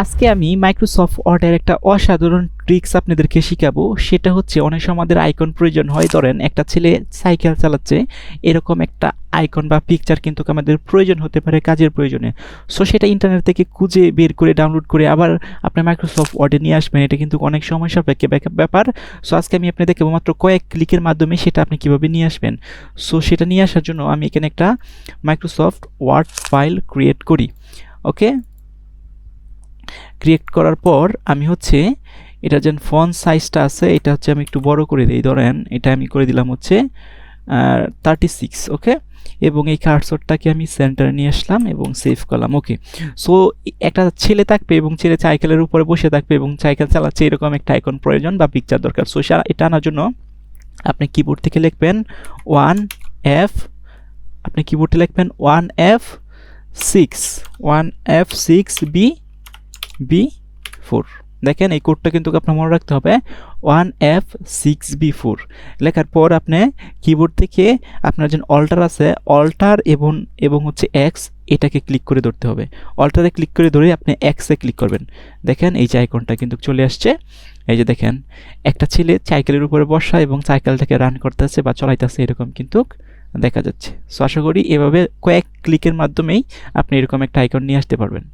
আজকে আমি মাইক্রোসফট ওয়ার্ডের একটা অসাধারণ ট্রিক্স আপনাদেরকে শিখাবো। সেটা হচ্ছে অনেক সময় আমাদের আইকন প্রয়োজন হয়। ধরেন একটা ছেলে সাইকেল চালাচ্ছে, এরকম একটা আইকন বা পিকচার কিন্তু আমাদের প্রয়োজন হতে পারে কাজের প্রয়োজনে। সো সেটা ইন্টারনেট থেকে খুঁজে বের করে ডাউনলোড করে আবার আপনি মাইক্রোসফট ওয়ার্ডে নিয়ে আসবেন। এটা কিন্তু অনেক সময় সাপেক্ষে ব্যাপার। সো আজকে আমি আপনাদেরকে মাত্র কয়েক ক্লিকের মাধ্যমে সেটা আপনি কীভাবে নিয়ে আসবেন। সো সেটা নিয়ে আসার জন্য আমি এখানে একটা মাইক্রোসফট ওয়ার্ড ফাইল ক্রিয়েট করি। ওকে, ক্রিয়েট করার পর আমি হচ্ছে এটা যে ফন্ট সাইজটা আছে এটা হচ্ছে আমি একটু বড় করে দিই। ধরেন এটা আমি করে দিলাম হচ্ছে 36। ওকে, এবং এই কার্সরটাকে আমি সেন্টারে নিয়ে আসলাম এবং সেভ করলাম। ওকে, সো একটা ছেলে থাকবে এবং ছেলে সাইকেলের উপরে বসে থাকবে এবং সাইকেল চালাচ্ছে, এরকম একটা আইকন প্রয়োজন বা পিকচার দরকার। সো এটা আনার জন্য আপনি কিবোর্ড থেকে লিখবেন 1F, আপনি কিবোর্ডে লিখবেন 1F6 দেখেন এই কোডটা কিন্তু আপনার মনে রাখতে হবে 1F6B4 লেখার পর আপনি কিবোর্ড থেকে আপনার যে অল্টার আছে অল্টার এবং হচ্ছে এক্স, এটাকে ক্লিক করে ধরতে হবে। অল্টারে ক্লিক করে ধরে আপনি এক্সে ক্লিক করবেন। দেখেন এই যে আইকনটা কিন্তু চলে আসছে। এই যে দেখেন একটা ছেলে সাইকেলের উপরে বসা এবং সাইকেলটাকে রান করতেছে বা চালাইতেছে, এরকম কিন্তু দেখা যাচ্ছে। সো আশা করি এভাবে কয়েক ক্লিকের মাধ্যমেই আপনি এরকম একটা আইকন নিয়ে আসতে পারবেন।